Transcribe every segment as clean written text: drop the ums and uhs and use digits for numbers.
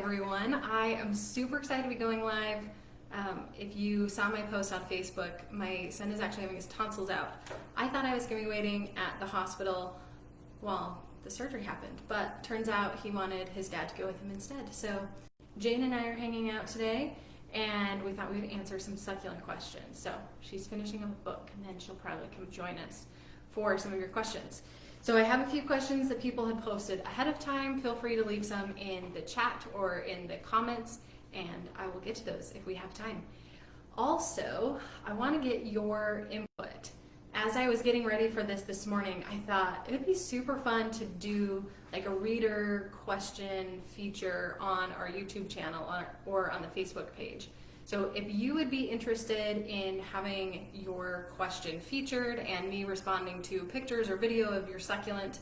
everyone. I am super excited to be going live. If you saw my post on Facebook, my son is actually having his tonsils out. I thought I was going to be waiting at the hospital while the surgery happened, but turns out he wanted his dad to go with him instead. So Jane and I are hanging out today, and we thought we would answer some succulent questions. So she's finishing up a book, and then she'll probably come join us for some of your questions. So I have a few questions that people had posted ahead of time. Feel free to leave some in the chat or in the comments, and I will get to those if we have time. Also, I want to get your input. As I was getting ready for this morning, I thought it would be super fun to do like a reader question feature on our YouTube channel or on the Facebook page. So if you would be interested in having your question featured and me responding to pictures or video of your succulent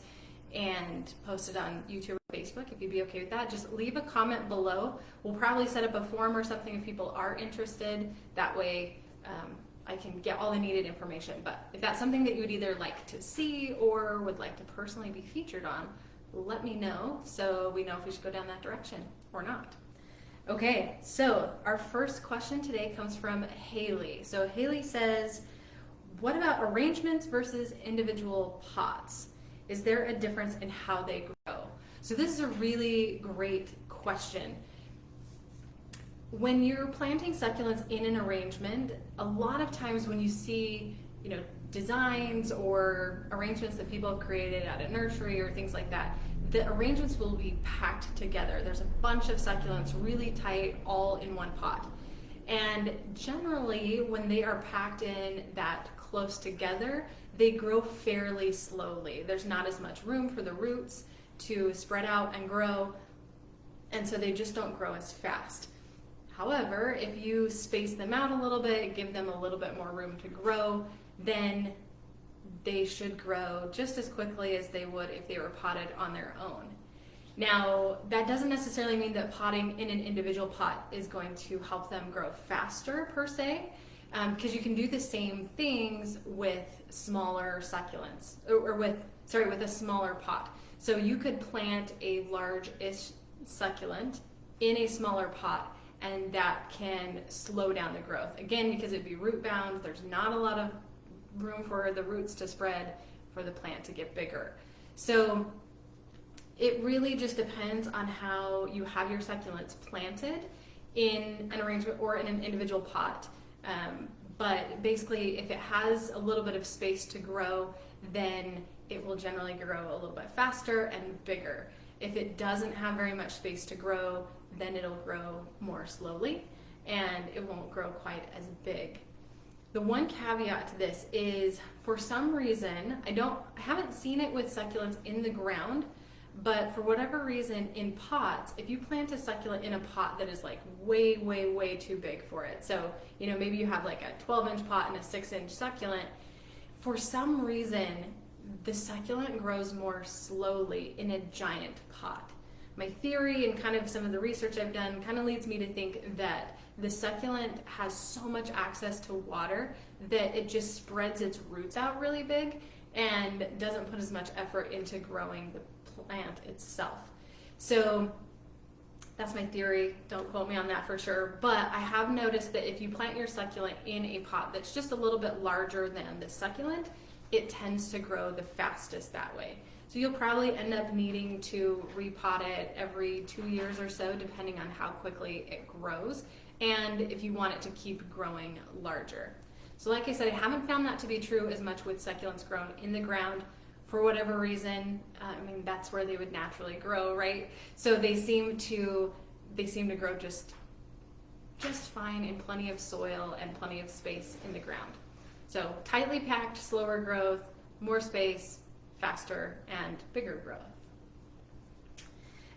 and posted on YouTube or Facebook, if you'd be okay with that, just leave a comment below. We'll probably set up a form or something if people are interested. That way I can get all the needed information. But if that's something that you would either like to see or would like to personally be featured on, let me know so we know if we should go down that direction or not. Okay, so our first question today comes from Haley. So Haley says, what about arrangements versus individual pots? Is there a difference in how they grow? So this is a really great question. When you're planting succulents in an arrangement, a lot of times when you see, designs or arrangements that people have created at a nursery or things like that, the arrangements will be packed together. There's a bunch of succulents really tight all in one pot. And generally, when they are packed in that close together, they grow fairly slowly. There's not as much room for the roots to spread out and grow, and so they just don't grow as fast. However, if you space them out a little bit, give them a little bit more room to grow, then they should grow just as quickly as they would if they were potted on their own. Now, that doesn't necessarily mean that potting in an individual pot is going to help them grow faster per se, because you can do the same things with smaller succulents, or with a smaller pot. So you could plant a large-ish succulent in a smaller pot, and that can slow down the growth. Again, because it'd be root bound, there's not a lot of room for the roots to spread for the plant to get bigger. So it really just depends on how you have your succulents planted in an arrangement or in an individual pot. But basically, if it has a little bit of space to grow, then it will generally grow a little bit faster and bigger. If it doesn't have very much space to grow, then it'll grow more slowly and it won't grow quite as big. The one caveat to this is, for some reason, I haven't seen it with succulents in the ground, but for whatever reason in pots, if you plant a succulent in a pot that is like way, way, way too big for it, so maybe you have like a 12-inch pot and a 6-inch succulent, for some reason the succulent grows more slowly in a giant pot. My theory and kind of some of the research I've done kind of leads me to think that the succulent has so much access to water that it just spreads its roots out really big and doesn't put as much effort into growing the plant itself. So that's my theory. Don't quote me on that for sure. But I have noticed that if you plant your succulent in a pot that's just a little bit larger than the succulent, it tends to grow the fastest that way. So you'll probably end up needing to repot it every 2 years or so, depending on how quickly it grows and if you want it to keep growing larger. So like I said, I haven't found that to be true as much with succulents grown in the ground. For whatever reason, that's where they would naturally grow, right? So they seem to grow just fine in plenty of soil and plenty of space in the ground. So tightly packed, slower growth, more space, faster and bigger growth.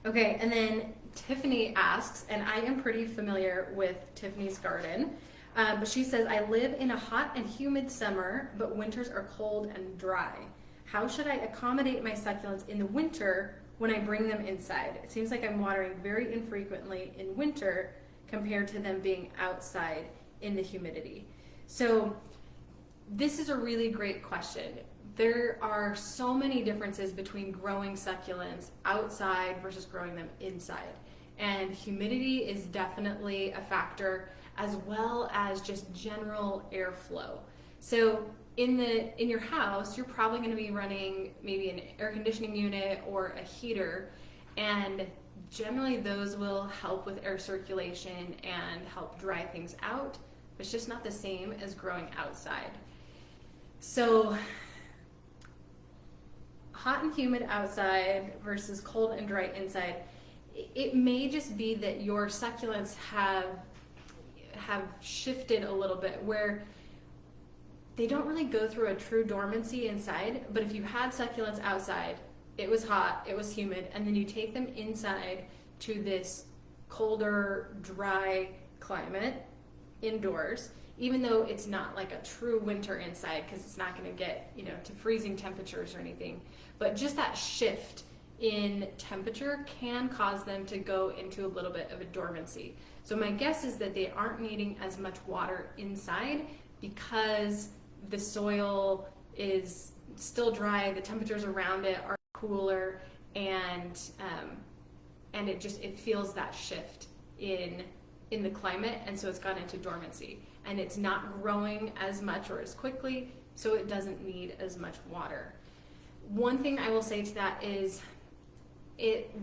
Okay, and then Tiffany asks, and I am pretty familiar with Tiffany's garden, but she says, I live in a hot and humid summer, but winters are cold and dry. How should I accommodate my succulents in the winter when I bring them inside? It seems like I'm watering very infrequently in winter compared to them being outside in the humidity. So this is a really great question. There are so many differences between growing succulents outside versus growing them inside. and humidity is definitely a factor, as well as just general airflow. So in your house, you're probably going to be running maybe an air conditioning unit or a heater, and generally those will help with air circulation and help dry things out. But it's just not the same as growing outside. So hot and humid outside versus cold and dry inside. It may just be that your succulents have shifted a little bit, where they don't really go through a true dormancy inside, but if you had succulents outside, it was hot, it was humid, and then you take them inside to this colder, dry climate indoors, even though it's not like a true winter inside, because it's not going to get, to freezing temperatures or anything, but just that shift in temperature can cause them to go into a little bit of a dormancy. So my guess is that they aren't needing as much water inside because the soil is still dry, the temperatures around it are cooler, and it feels that shift in the climate, and so it's gone into dormancy, and it's not growing as much or as quickly, so it doesn't need as much water. One thing I will say to that is,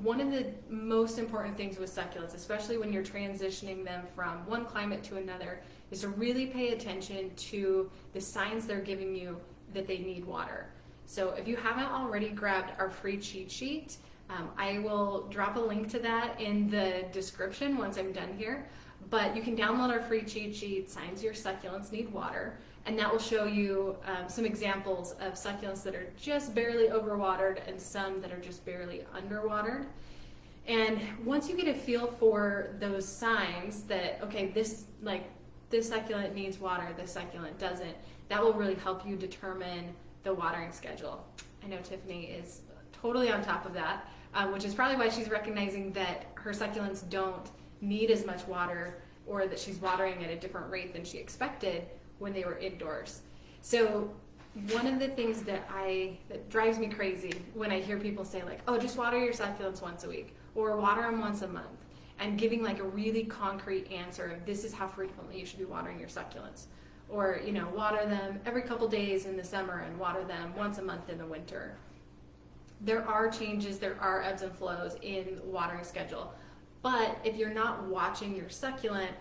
one of the most important things with succulents, especially when you're transitioning them from one climate to another, is to really pay attention to the signs they're giving you that they need water. So if you haven't already grabbed our free cheat sheet, I will drop a link to that in the description once I'm done here. But you can download our free cheat sheet, Signs Your Succulents Need Water, and that will show you some examples of succulents that are just barely overwatered and some that are just barely underwatered. And once you get a feel for those signs that, okay, this succulent needs water, this succulent doesn't, that will really help you determine the watering schedule. I know Tiffany is totally on top of that, which is probably why she's recognizing that her succulents don't need as much water, or that she's watering at a different rate than she expected when they were indoors. So one of the things that drives me crazy when I hear people say like, oh, just water your succulents once a week, or water them once a month, and giving like a really concrete answer of this is how frequently you should be watering your succulents. Or, water them every couple days in the summer and water them once a month in the winter. There are changes, there are ebbs and flows in the watering schedule. But if you're not watching your succulent,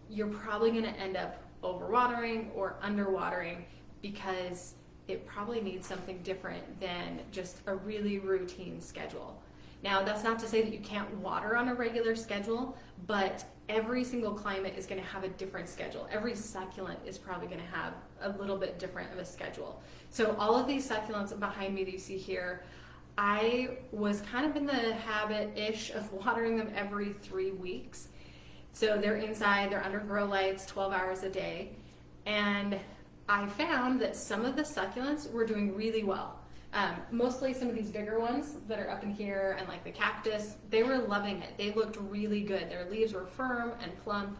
you're probably going to end up overwatering or underwatering, because it probably needs something different than just a really routine schedule. Now, that's not to say that you can't water on a regular schedule, but every single climate is going to have a different schedule. Every succulent is probably going to have a little bit different of a schedule. So all of these succulents behind me that you see here, I was kind of in the habit-ish of watering them every 3 weeks. So they're inside, they're under grow lights 12 hours a day. And I found that some of the succulents were doing really well. Mostly some of these bigger ones that are up in here, and like the cactus, they were loving it. They looked really good. Their leaves were firm and plump.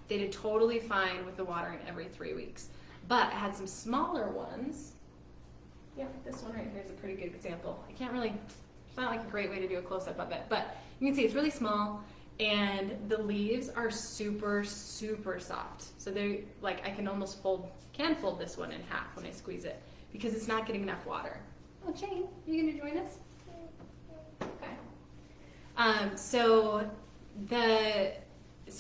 They did totally fine with the watering every 3 weeks. But I had some smaller ones. Yeah, this one right here is a pretty good example. It's not like a great way to do a close-up of it, but you can see it's really small, and the leaves are super, super soft. So they I can almost fold this one in half when I squeeze it, because it's not getting enough water. Oh, Jane, are you going to join us? Okay. So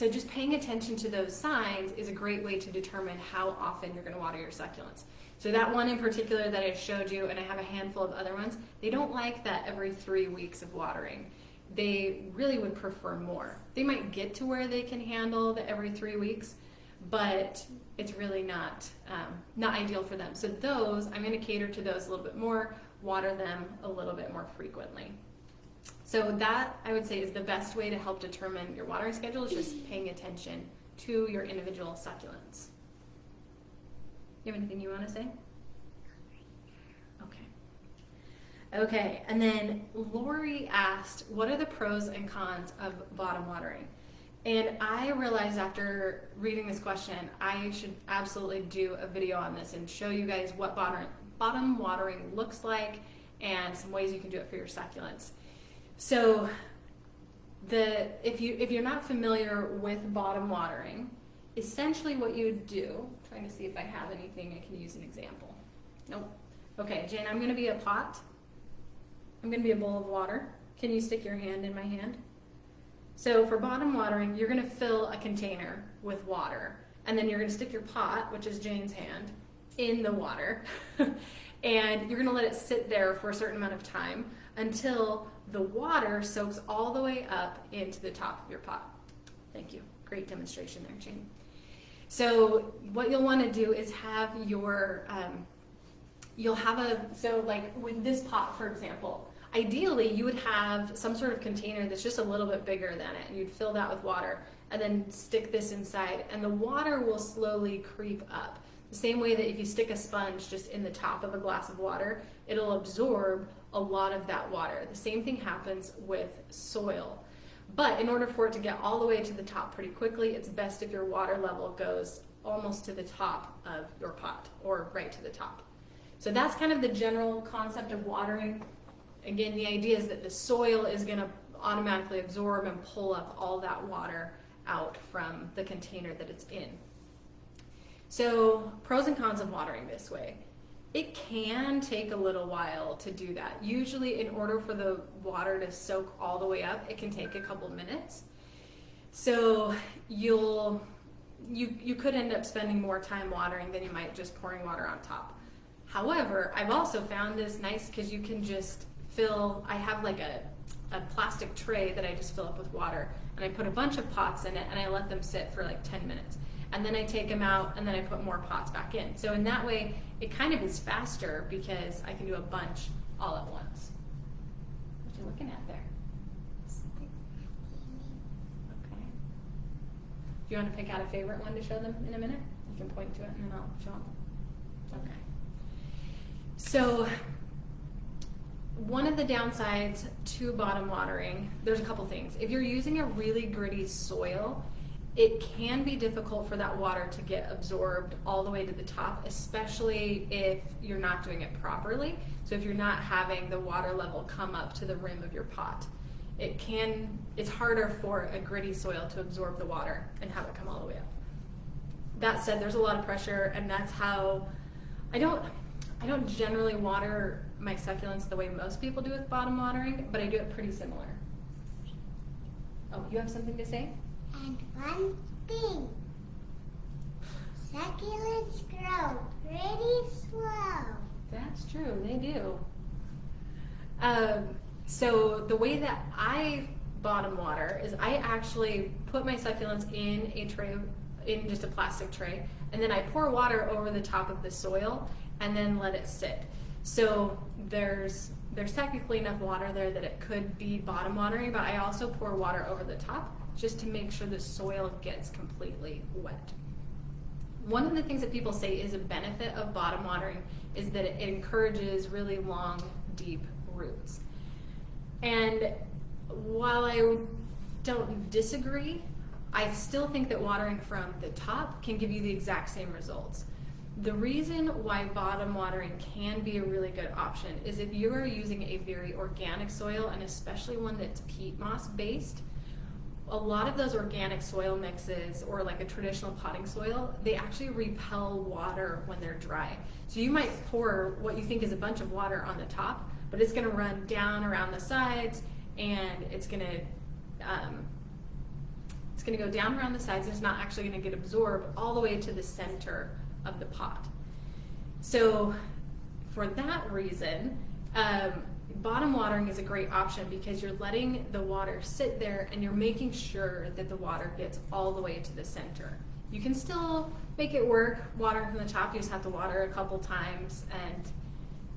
just paying attention to those signs is a great way to determine how often you're going to water your succulents. So that one in particular that I showed you, and I have a handful of other ones, they don't like that every 3 weeks of watering. They really would prefer more. They might get to where they can handle the every 3 weeks, but it's really not ideal for them. So those, I'm going to cater to those a little bit more, water them a little bit more frequently. So that, I would say, is the best way to help determine your watering schedule, is just paying attention to your individual succulents. You have anything you want to say? Okay, and then Lori asked, what are the pros and cons of bottom watering? And I realized after reading this question, I should absolutely do a video on this and show you guys what bottom watering looks like and some ways you can do it for your succulents. So If you're not familiar with bottom watering, essentially what you would do, trying to see if I have anything I can use an example. Nope. Okay, Jen, I'm going to be a pot. I'm going to be a bowl of water. Can you stick your hand in my hand? So for bottom watering, you're going to fill a container with water, and then you're going to stick your pot, which is Jane's hand, in the water, and you're going to let it sit there for a certain amount of time until the water soaks all the way up into the top of your pot. Thank you. Great demonstration there, Jane. So what you'll want to do is have your, so like with this pot, for example, ideally you would have some sort of container that's just a little bit bigger than it, and you'd fill that with water and then stick this inside, and the water will slowly creep up. The same way that if you stick a sponge just in the top of a glass of water, it'll absorb a lot of that water. The same thing happens with soil. But in order for it to get all the way to the top pretty quickly, it's best if your water level goes almost to the top of your pot, or right to the top. So that's kind of the general concept of watering. Again, the idea is that the soil is going to automatically absorb and pull up all that water out from the container that it's in. So pros and cons of watering this way. It can take a little while to do that. Usually in order for the water to soak all the way up, it can take a couple minutes. So you could end up spending more time watering than you might just pouring water on top. However, I've also found this nice because you can just I have like a plastic tray that I just fill up with water, and I put a bunch of pots in it and I let them sit for like 10 minutes. And then I take them out and then I put more pots back in. So in that way, it kind of is faster because I can do a bunch all at once. What are you looking at there? Okay. Do you want to pick out a favorite one to show them in a minute? You can point to it and then I'll show them. Okay. So one of the downsides to bottom watering, there's a couple things. If you're using a really gritty soil, it can be difficult for that water to get absorbed all the way to the top, especially if you're not doing it properly. So if you're not having the water level come up to the rim of your pot, it's harder for a gritty soil to absorb the water and have it come all the way up. That said, there's a lot of pressure, and that's how I don't generally water my succulents the way most people do with bottom watering, but I do it pretty similar. Oh, you have something to say? And one thing, succulents grow pretty slow. That's true, they do. So the way that I bottom water is I actually put my succulents in a tray, in just a plastic tray, and then I pour water over the top of the soil and then let it sit. So there's technically enough water there that it could be bottom watering, but I also pour water over the top just to make sure the soil gets completely wet. One of the things that people say is a benefit of bottom watering is that it encourages really long, deep roots. And while I don't disagree, I still think that watering from the top can give you the exact same results. The reason why bottom watering can be a really good option is if you are using a very organic soil, and especially one that's peat moss based, a lot of those organic soil mixes, or like a traditional potting soil, they actually repel water when they're dry. So you might pour what you think is a bunch of water on the top, but it's going to run down around the sides, and it's going to go down around the sides. It's not actually going to get absorbed all the way to the center of the pot. So for that reason, bottom watering is a great option because you're letting the water sit there and you're making sure that the water gets all the way to the center. You can still make it work watering from the top. You just have to water a couple times, and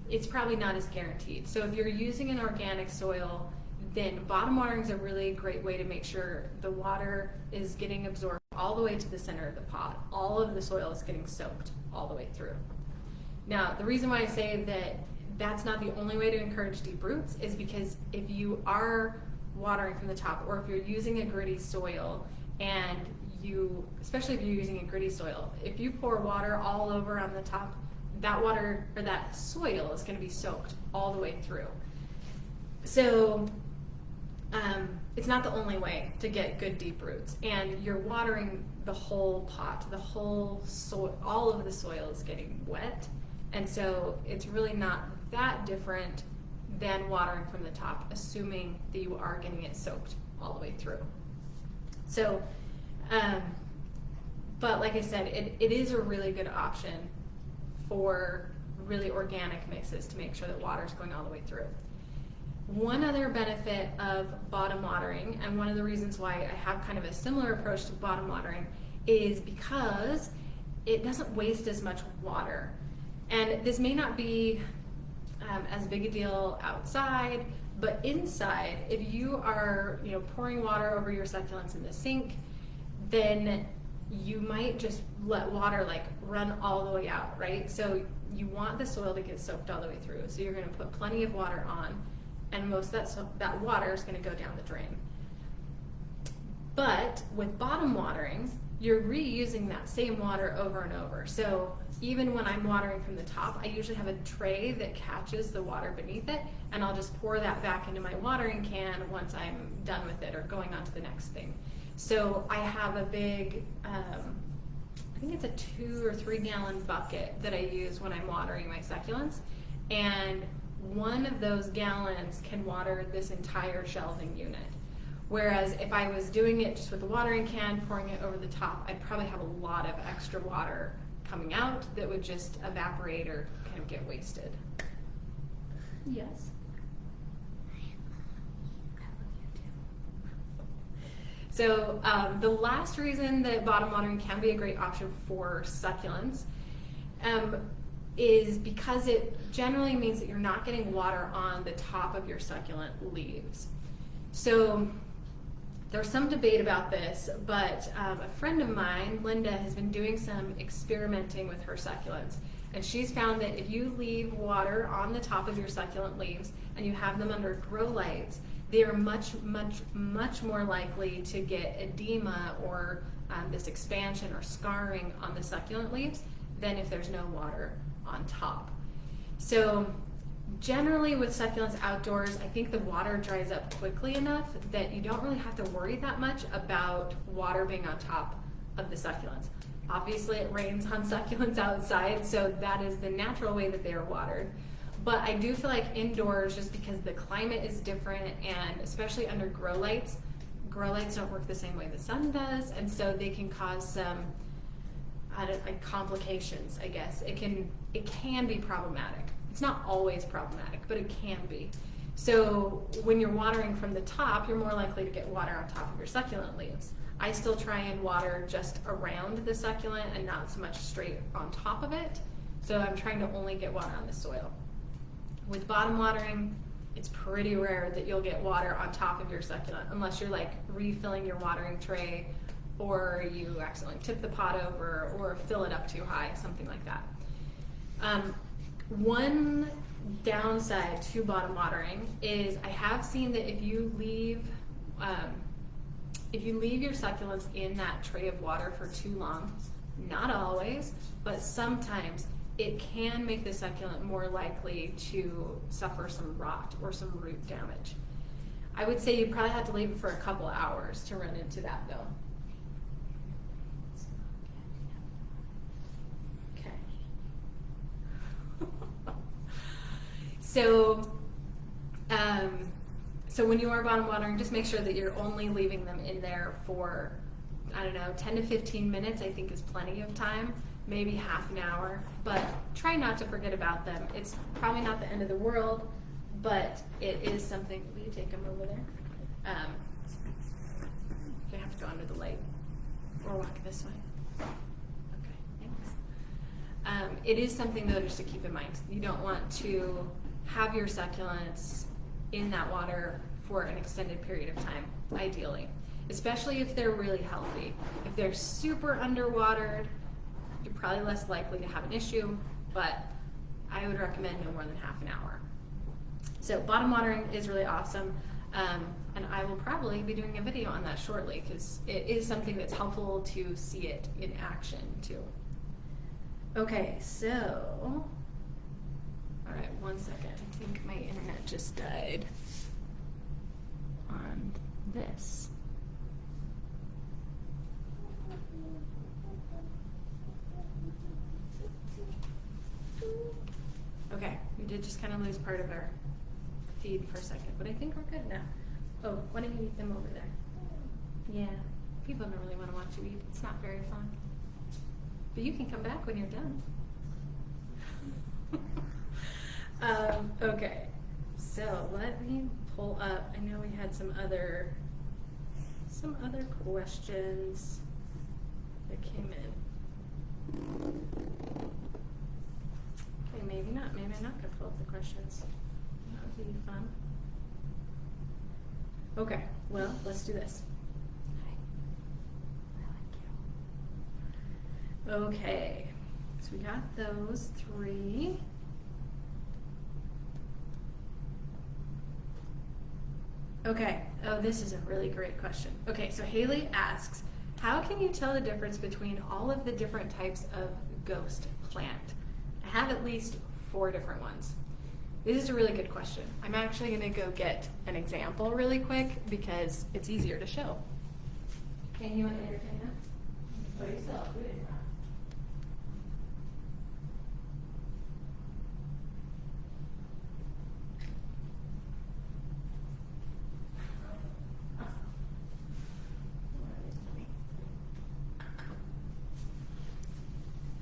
it's probably not as guaranteed. So if you're using an organic soil, then bottom watering is a really great way to make sure the water is getting absorbed all the way to the center of the pot. All of the soil is getting soaked all the way through. Now, the reason why I say that that's not the only way to encourage deep roots is because if you are watering from the top, or if you're using a gritty soil, and especially if you're using a gritty soil, if you pour water all over on the top, that water or that soil is going to be soaked all the way through. So it's not the only way to get good deep roots, and you're watering the whole pot, the whole soil, all of the soil is getting wet, and so it's really not that different than watering from the top, assuming that you are getting it soaked all the way through. So, but like I said, it is a really good option for really organic mixes to make sure that water is going all the way through. One other benefit of bottom watering, and one of the reasons why I have kind of a similar approach to bottom watering, is because it doesn't waste as much water. And this may not be as big a deal outside, but inside, if you are pouring water over your succulents in the sink, then you might just let water like run all the way out, right? So you want the soil to get soaked all the way through. So you're going to put plenty of water on, and most of that water is going to go down the drain. But with bottom watering, you're reusing that same water over and over. So even when I'm watering from the top, I usually have a tray that catches the water beneath it, and I'll just pour that back into my watering can once I'm done with it or going on to the next thing. So I have a big, I think it's a 2 or 3 gallon bucket that I use when I'm watering my succulents, and one of those gallons can water this entire shelving unit. Whereas if I was doing it just with a watering can, pouring it over the top, I'd probably have a lot of extra water coming out that would just evaporate or kind of get wasted. Yes? So the last reason that bottom watering can be a great option for succulents is because it generally means that you're not getting water on the top of your succulent leaves. So there's some debate about this, but a friend of mine, Linda, has been doing some experimenting with her succulents, and she's found that if you leave water on the top of your succulent leaves and you have them under grow lights, they are much more likely to get edema or this expansion or scarring on the succulent leaves than if there's no water on top. So generally with succulents outdoors, I think the water dries up quickly enough that you don't really have to worry that much about water being on top of the succulents. Obviously it rains on succulents outside, so that is the natural way that they are watered. But I do feel like indoors, just because the climate is different, and especially under grow lights don't work the same way the sun does, and so they can cause some complications, I guess. It can be problematic. It's not always problematic, but it can be. So when you're watering from the top, you're more likely to get water on top of your succulent leaves. I still try and water just around the succulent and not so much straight on top of it. So I'm trying to only get water on the soil. With bottom watering, it's pretty rare that you'll get water on top of your succulent unless you're like refilling your watering tray, or you accidentally tip the pot over or fill it up too high, something like that. One downside to bottom watering is I have seen that if you leave your succulents in that tray of water for too long, not always, but sometimes it can make the succulent more likely to suffer some rot or some root damage. I would say you probably have to leave it for a couple hours to run into that though. Okay. So when you are bottom watering, just make sure that you're only leaving them in there for, 10 to 15 minutes, I think is plenty of time. Maybe half an hour, but try not to forget about them. It's probably not the end of the world, but it is something. Will you take them over there? You have to go under the light or walk this way. Okay, thanks. It is something though just to keep in mind. You don't want to have your succulents in that water for an extended period of time, ideally, especially if they're really healthy. If they're super underwatered, you're probably less likely to have an issue, but I would recommend no more than half an hour. So bottom watering is really awesome, and I will probably be doing a video on that shortly because it is something that's helpful to see it in action too. Okay, so, all right, 1 second. I think my internet just died on this. Okay, we did just kind of lose part of our feed for a second, but I think we're good now. Oh, why don't you eat them over there? Yeah, people don't really want to watch you eat. It's not very fun. But you can come back when you're done. Okay, so let me pull up. I know we had some other questions that came in. Okay, maybe not. Maybe I'm not gonna pull up the questions. That would be fun. Okay, well, let's do this. Okay, so we got those 3. Okay, oh, this is a really great question. Okay, so Haley asks, how can you tell the difference between all of the different types of ghost plant? I have at least 4 different ones. This is a really good question. I'm actually gonna go get an example really quick because it's easier to show. Okay, you want to entertain that? Oh, you still have food in your mouth.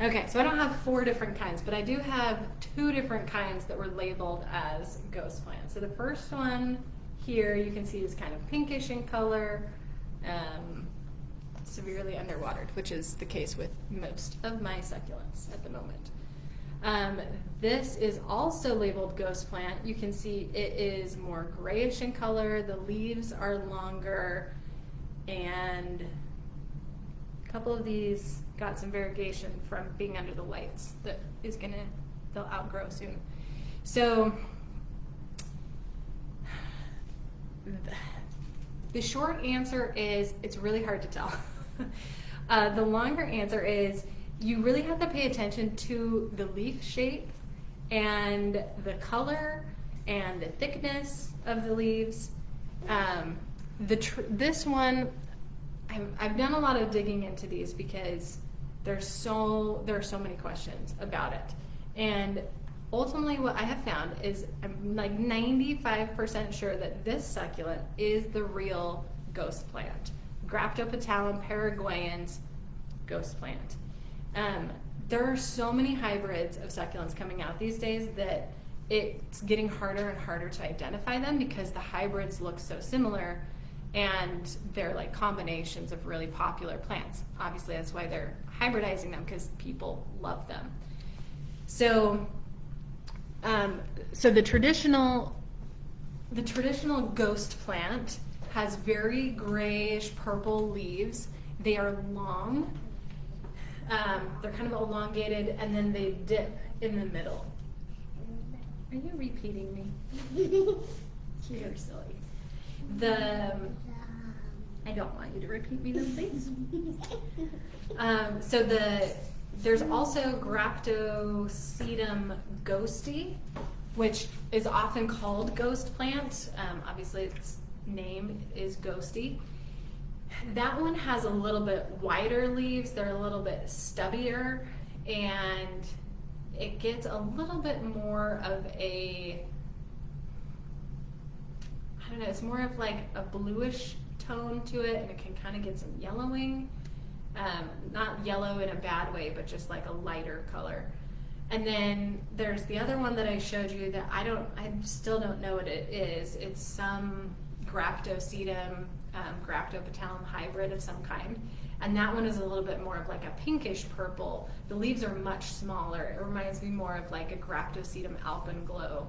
Okay, so I don't have 4 different kinds, but I do have 2 different kinds that were labeled as ghost plants. So the first one here you can see is kind of pinkish in color, severely underwatered, which is the case with most of my succulents at the moment. This is also labeled ghost plant. You can see it is more grayish in color, the leaves are longer, and a couple of these got some variegation from being under the lights that is they'll outgrow soon. So the short answer is it's really hard to tell. The longer answer is you really have to pay attention to the leaf shape and the color and the thickness of the leaves. This one, I've done a lot of digging into these because there are so many questions about it. And ultimately what I have found is I'm like 95% sure that this succulent is the real ghost plant. Graptopetalum paraguayans ghost plant. There are so many hybrids of succulents coming out these days that it's getting harder and harder to identify them because the hybrids look so similar and they're like combinations of really popular plants. Obviously that's why they're hybridizing them, because people love them. So the traditional ghost plant has very grayish purple leaves. They are long, they're kind of elongated, and then they dip in the middle. Are you repeating me? You're silly. I don't want you to repeat me then, please. There's also Graptosedum ghosty, which is often called ghost plant. Obviously its name is Ghosty. That one has a little bit wider leaves, they're a little bit stubbier, and it gets a little bit more of a, I don't know, it's more of like a bluish tone to it, and it can kind of get some yellowing. Not yellow in a bad way, but just like a lighter color. And then there's the other one that I showed you that I still don't know what it is. It's some Graptosedum, Graptopetalum hybrid of some kind. And that one is a little bit more of like a pinkish purple. The leaves are much smaller. It reminds me more of like a Graptosedum alpenglow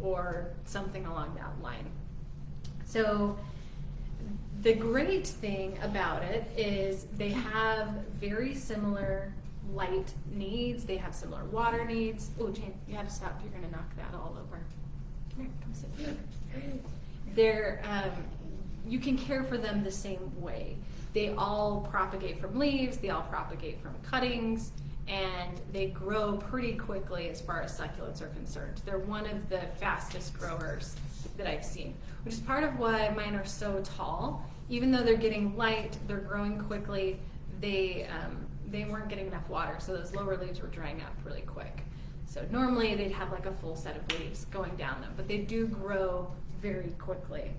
or something along that line. So the great thing about it is they have very similar light needs. They have similar water needs. Oh, Jane, you had to stop. You're going to knock that all over. Come here, come sit here. You can care for them the same way. They all propagate from leaves. They all propagate from cuttings. And they grow pretty quickly as far as succulents are concerned. They're one of the fastest growers that I've seen, which is part of why mine are so tall. Even though they're getting light, they're growing quickly, they weren't getting enough water, so those lower leaves were drying up really quick. So normally they'd have like a full set of leaves going down them, but they do grow very quickly.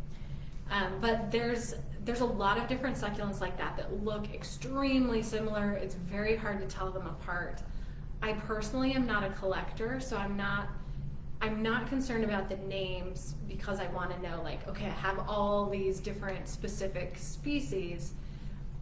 But there's a lot of different succulents like that look extremely similar. It's very hard to tell them apart. I personally am not a collector, so I'm not concerned about the names because I want to know, like, okay, I have all these different specific species.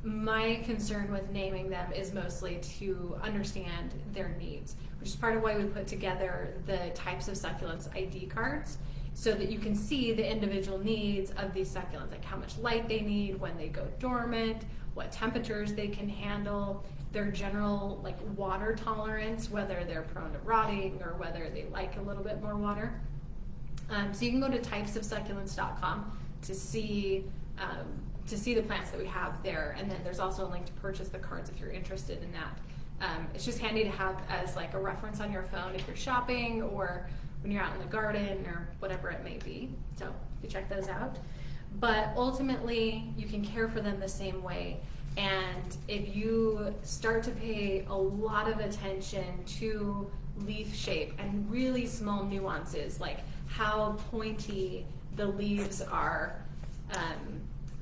My concern with naming them is mostly to understand their needs, which is part of why we put together the types of succulents ID cards, so that you can see the individual needs of these succulents, like how much light they need, when they go dormant, what temperatures they can handle, their general like water tolerance, whether they're prone to rotting or whether they like a little bit more water. So you can go to typesofsucculents.com to see the plants that we have there, and then there's also a link to purchase the cards if you're interested in that. It's just handy to have as like a reference on your phone if you're shopping or when you're out in the garden or whatever it may be. So you check those out. But ultimately, you can care for them the same way. And if you start to pay a lot of attention to leaf shape and really small nuances, like how pointy the leaves are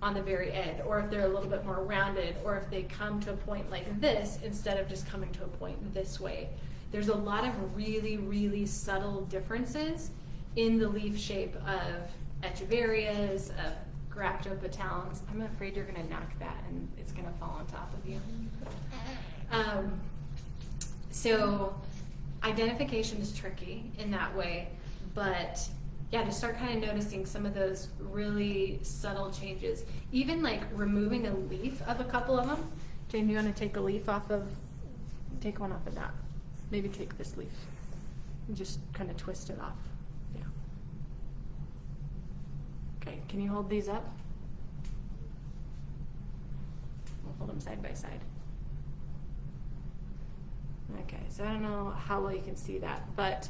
on the very end, or if they're a little bit more rounded, or if they come to a point like this instead of just coming to a point this way. There's a lot of really, really subtle differences in the leaf shape of echeverias, of graptopetalums. I'm afraid you're going to knock that and it's going to fall on top of you. So identification is tricky in that way, but yeah, to start kind of noticing some of those really subtle changes. Even like removing a leaf of a couple of them. Jane, do you want to take a leaf take one off of that? Maybe take this leaf and just kind of twist it off. Yeah. Okay, can you hold these up? We'll hold them side by side. Okay, so I don't know how well you can see that, but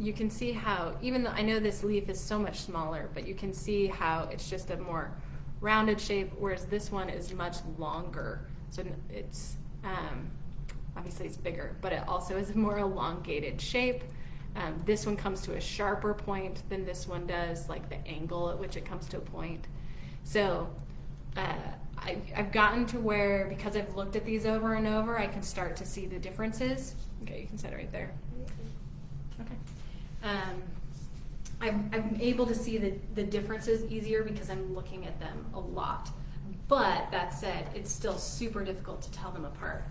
you can see how, even though I know this leaf is so much smaller, but you can see how it's just a more rounded shape, whereas this one is much longer. So it's, obviously it's bigger, but it also is a more elongated shape. This one comes to a sharper point than this one does, like the angle at which it comes to a point. So I've gotten to where, because I've looked at these over and over, I can start to see the differences. Okay, you can set it right there. Okay. I'm able to see the differences easier because I'm looking at them a lot. But that said, it's still super difficult to tell them apart.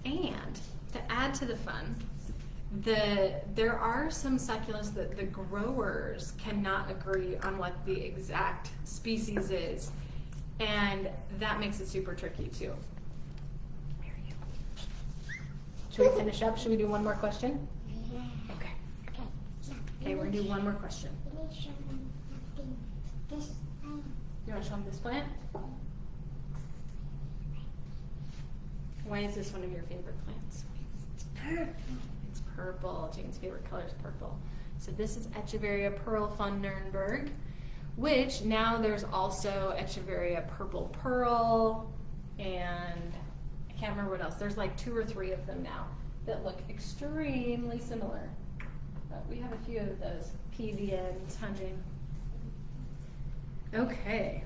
And to add to the fun, there are some succulents that the growers cannot agree on what the exact species is, and that makes it super tricky too. Should we finish up? Should we do one more question? Okay. Okay, we're gonna do one more question. You want to show them this plant? Why is this one of your favorite plants? It's purple. It's purple. Jane's favorite color is purple. So this is Echeveria Pearl von Nürnberg, which now there's also Echeveria Purple Pearl, and I can't remember what else. There's like 2 or 3 of them now that look extremely similar. But we have a few of those. PVNs, Hunjing. Okay.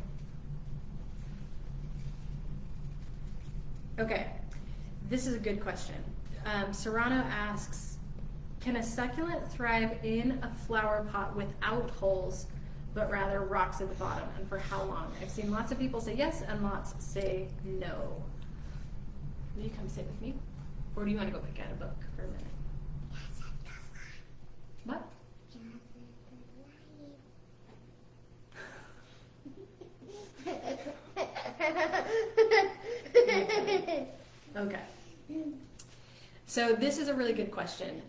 Okay. This is a good question. Serrano asks, can a succulent thrive in a flower pot without holes, but rather rocks at the bottom, and for how long? I've seen lots of people say yes and lots say no. Will you come sit with me? Or do you want to go pick out a book for a minute? What? Okay. So this is a really good question.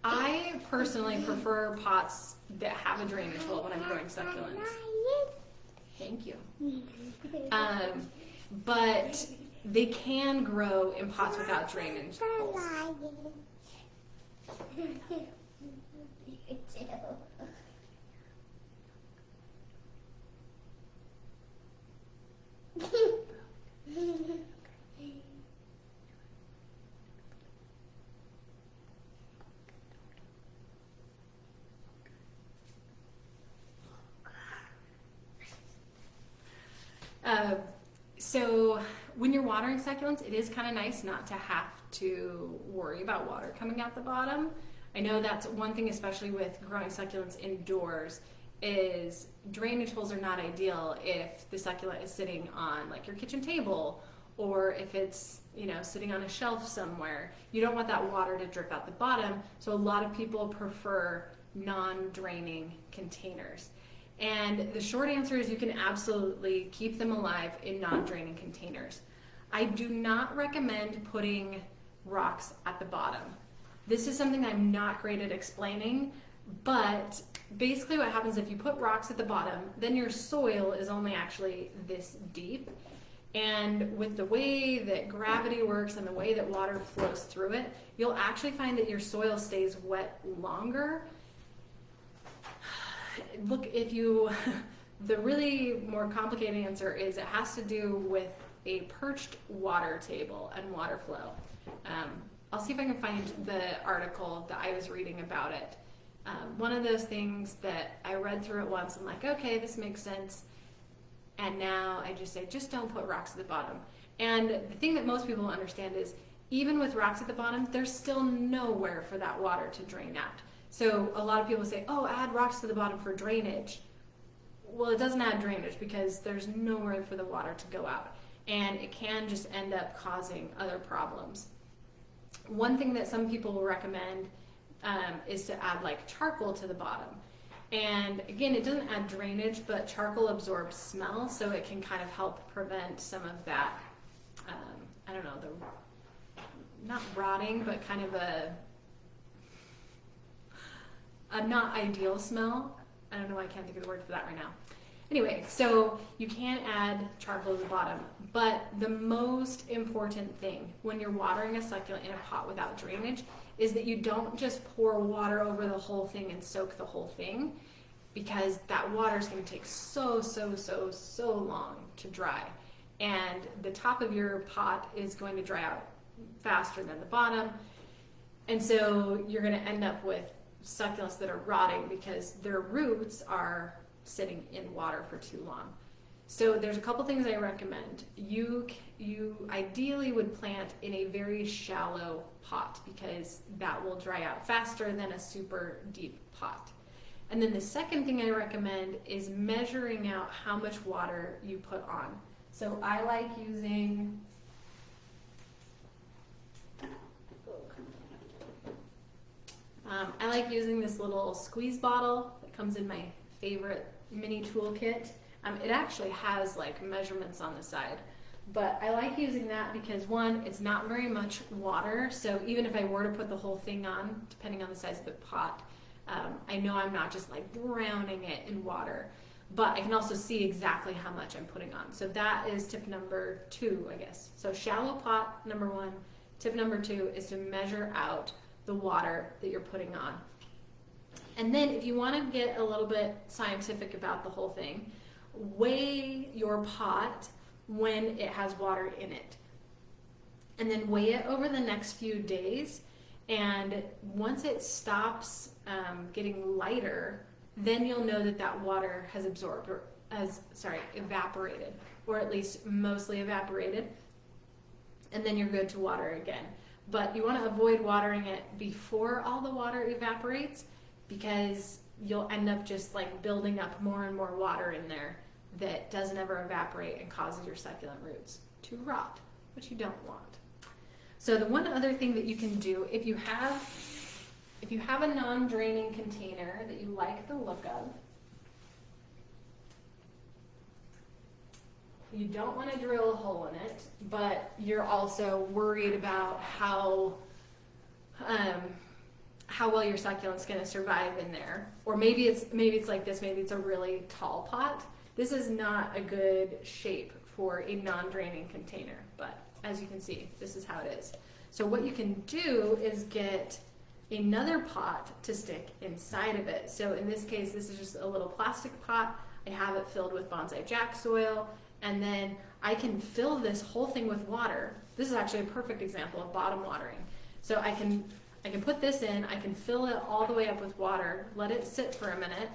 I personally prefer pots that have a drainage hole when I'm growing succulents. Thank you. But they can grow in pots without drainage holes. So when you're watering succulents, it is kind of nice not to have to worry about water coming out the bottom. I know that's one thing, especially with growing succulents indoors, is drainage holes are not ideal if the succulent is sitting on like your kitchen table, or if it's, you know, sitting on a shelf somewhere. You don't want that water to drip out the bottom, so a lot of people prefer non-draining containers. And the short answer is you can absolutely keep them alive in non-draining containers. I do not recommend putting rocks at the bottom. This is something I'm not great at explaining, but basically what happens if you put rocks at the bottom, then your soil is only actually this deep. And with the way that gravity works and the way that water flows through it, you'll actually find that your soil stays wet longer. Look, the really more complicated answer is it has to do with a perched water table and water flow. I'll see if I can find the article that I was reading about it. One of those things that I read through it once, I'm like, okay, this makes sense. And now I just say, just don't put rocks at the bottom. And the thing that most people don't understand is, even with rocks at the bottom, there's still nowhere for that water to drain out. So a lot of people say, oh, add rocks to the bottom for drainage. Well, it doesn't add drainage because there's nowhere for the water to go out. And it can just end up causing other problems. One thing that some people will recommend is to add like charcoal to the bottom. And again, it doesn't add drainage, but charcoal absorbs smell, so it can kind of help prevent some of that, I don't know, not rotting, but kind of a not ideal smell. I don't know why I can't think of the word for that right now. Anyway, so you can add charcoal to the bottom, but the most important thing when you're watering a succulent in a pot without drainage is that you don't just pour water over the whole thing and soak the whole thing, because that water is going to take so long to dry. And the top of your pot is going to dry out faster than the bottom. And so you're going to end up with succulents that are rotting because their roots are sitting in water for too long. So there's a couple things I recommend. You ideally would plant in a very shallow pot because that will dry out faster than a super deep pot. And then the second thing I recommend is measuring out how much water you put on. So I like using this little squeeze bottle that comes in my favorite mini toolkit. It actually has like measurements on the side, but I like using that because one, it's not very much water, so even if I were to put the whole thing on, depending on the size of the pot, I know I'm not just like drowning it in water, but I can also see exactly how much I'm putting on. So that is tip number 2, I guess. So shallow pot, number 1. Tip number 2 is to measure out the water that you're putting on. And then if you want to get a little bit scientific about the whole thing, weigh your pot when it has water in it. And then weigh it over the next few days. And once it stops getting lighter, then you'll know that that water has evaporated, or at least mostly evaporated. And then you're good to water again. But you want to avoid watering it before all the water evaporates, because you'll end up just like building up more and more water in there that doesn't ever evaporate and causes your succulent roots to rot, which you don't want. So the one other thing that you can do, if you have a non-draining container that you like the look of, you don't want to drill a hole in it, but you're also worried about how well your succulent's going to survive in there. Or maybe it's like this, maybe it's a really tall pot. This is not a good shape for a non-draining container, but as you can see, this is how it is. So what you can do is get another pot to stick inside of it. So in this case, this is just a little plastic pot. I have it filled with bonsai jack soil, and then I can fill this whole thing with water. This is actually a perfect example of bottom watering. So I can put this in, I can fill it all the way up with water, let it sit for a minute,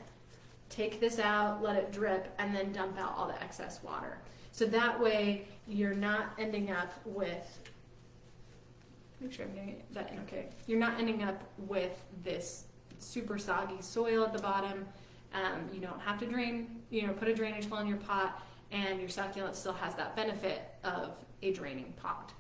take this out, let it drip, and then dump out all the excess water. So that way you're not ending up with, make sure I'm getting that in okay. You're not ending up with this super soggy soil at the bottom. You don't have to drain, put a drainage hole in your pot, and your succulent still has that benefit of a draining pot.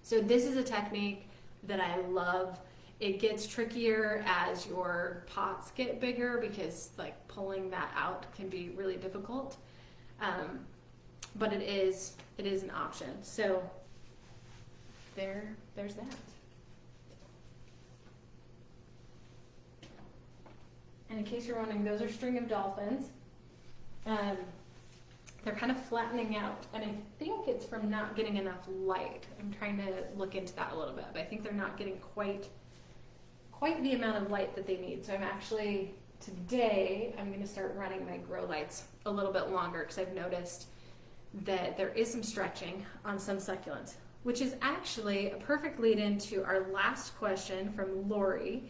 So this is a technique that I love. It gets trickier as your pots get bigger because like pulling that out can be really difficult. But it is an option. So there's that. And in case you're wondering, those are string of dolphins. They're kind of flattening out, and I think it's from not getting enough light. I'm trying to look into that a little bit, but I think they're not getting quite the amount of light that they need. So today I'm going to start running my grow lights a little bit longer because I've noticed that there is some stretching on some succulents, which is actually a perfect lead into our last question from Lori.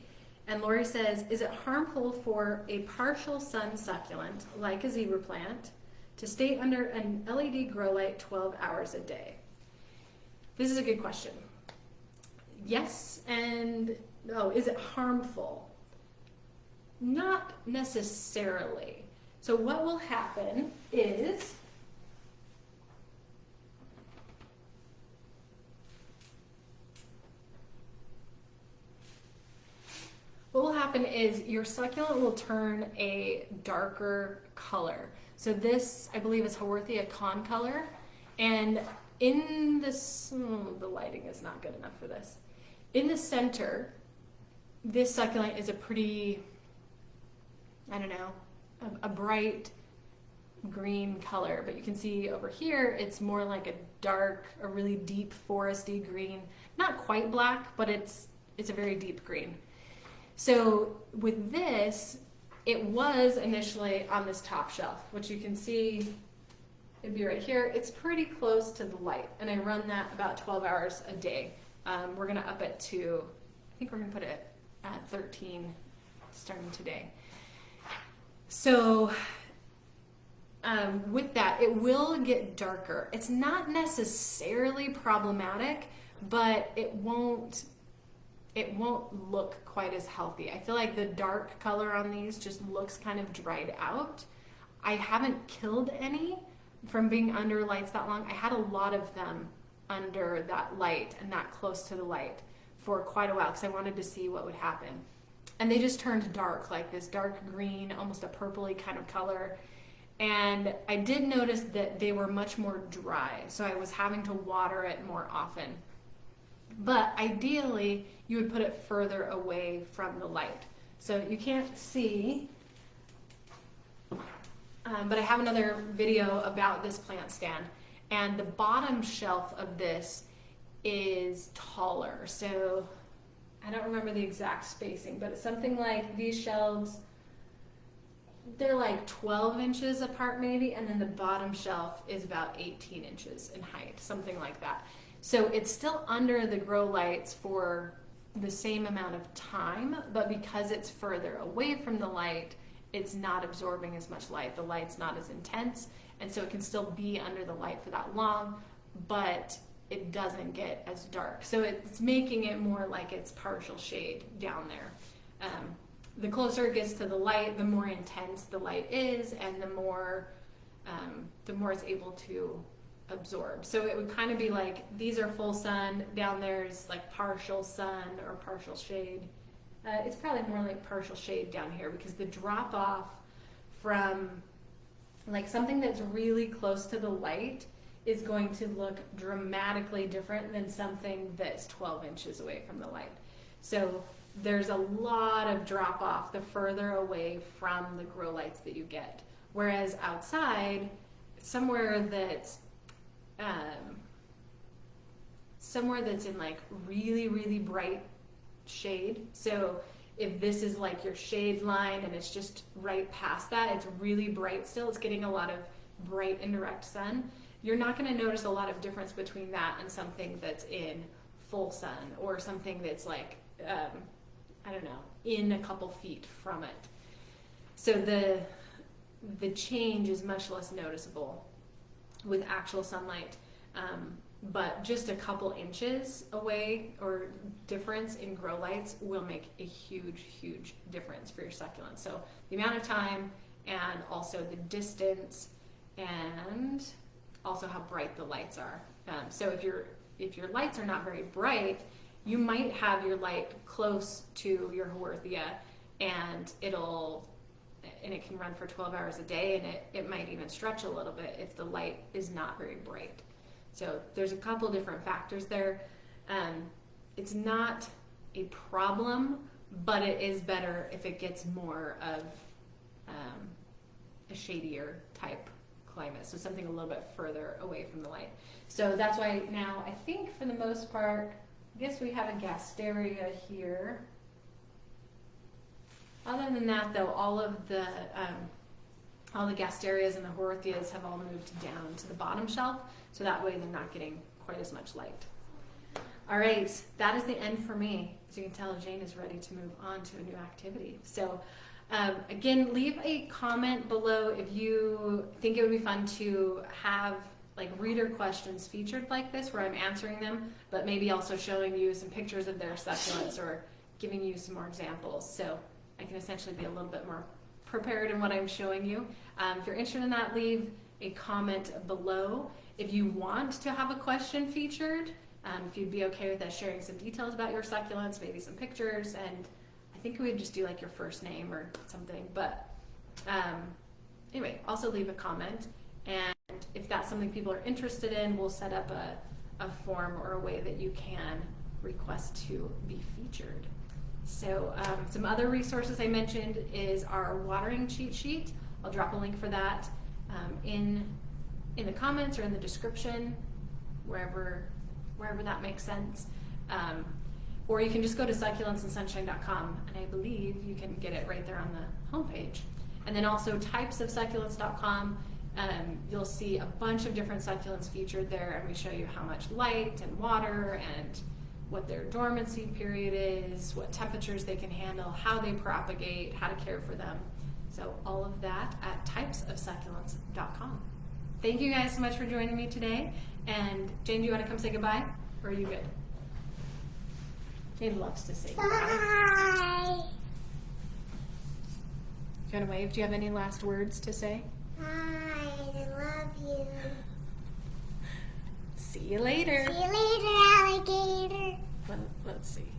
And Lori says, is it harmful for a partial sun succulent, like a zebra plant, to stay under an LED grow light 12 hours a day? This is a good question. Yes, and no. Is it harmful? Not necessarily. So what will happen is your succulent will turn a darker color. So this, I believe, is Haworthia con color. And in this, the lighting is not good enough for this. In the center, this succulent is a pretty, a bright green color. But you can see over here, it's more like a really deep foresty green. Not quite black, but it's a very deep green. So with this, it was initially on this top shelf, which you can see, it'd be right here. It's pretty close to the light, and I run that about 12 hours a day. We're gonna up it to, I think we're gonna put it at 13 starting today. So with that, it will get darker. It's not necessarily problematic, but it won't look quite as healthy. I feel like the dark color on these just looks kind of dried out. I haven't killed any from being under lights that long. I had a lot of them under that light and that close to the light for quite a while because I wanted to see what would happen. And they just turned dark, like this dark green, almost a purpley kind of color. And I did notice that they were much more dry, so I was having to water it more often. But ideally, you would put it further away from the light. So you can't see, but I have another video about this plant stand. And the bottom shelf of this is taller. So I don't remember the exact spacing, but it's something like these shelves, they're like 12 inches apart maybe, and then the bottom shelf is about 18 inches in height, something like that. So it's still under the grow lights for the same amount of time, but because it's further away from the light, it's not absorbing as much light. The light's not as intense, and so it can still be under the light for that long, but it doesn't get as dark. So it's making it more like it's partial shade down there. The closer it gets to the light, the more intense the light is, and the more it's able to absorb. So it would kind of be like these are full sun, down there's like partial sun or partial shade. It's probably more like partial shade down here because the drop off from like something that's really close to the light is going to look dramatically different than something that's 12 inches away from the light. So there's a lot of drop off the further away from the grow lights that you get. Whereas outside, somewhere that's in like really, really bright shade. So if this is like your shade line and it's just right past that, it's really bright still, it's getting a lot of bright indirect sun, you're not going to notice a lot of difference between that and something that's in full sun or something that's like, in a couple feet from it. So the change is much less noticeable. with actual sunlight. But just a couple inches away or difference in grow lights will make a huge, huge difference for your succulents. So the amount of time and also the distance and also how bright the lights are. So if your lights are not very bright, you might have your light close to your Haworthia and it can run for 12 hours a day, and it might even stretch a little bit if the light is not very bright. So there's a couple different factors there. It's not a problem, but it is better if it gets more of a shadier type climate, so something a little bit further away from the light. So that's why now I think for the most part, I guess we have a gasteria here. Other than that, though, all the gasterias and the Haworthias have all moved down to the bottom shelf, so that way they're not getting quite as much light. All right, that is the end for me. As you can tell, Jane is ready to move on to a new activity. So again, leave a comment below if you think it would be fun to have like reader questions featured like this, where I'm answering them, but maybe also showing you some pictures of their succulents or giving you some more examples. So I can essentially be a little bit more prepared in what I'm showing you. If you're interested in that, leave a comment below. If you want to have a question featured, if you'd be okay with us sharing some details about your succulents, maybe some pictures, and I think we would just do like your first name or something. But anyway, also leave a comment, and if that's something people are interested in, we'll set up a form or a way that you can request to be featured. So some other resources I mentioned is our watering cheat sheet. I'll drop a link for that in the comments or in the description, wherever that makes sense. Or you can just go to succulentsandsunshine.com, and I believe you can get it right there on the homepage. And then also typesofsucculents.com, you'll see a bunch of different succulents featured there, and we show you how much light and water and what their dormancy period is, what temperatures they can handle, how they propagate, how to care for them. So all of that at typesofsucculents.com. Thank you guys so much for joining me today. And Jane, do you want to come say goodbye? Or are you good? Jane loves to say goodbye. Bye. Do you want to wave? Do you have any last words to say? Bye. I love you. See you later. See you later, alligator. Let's see.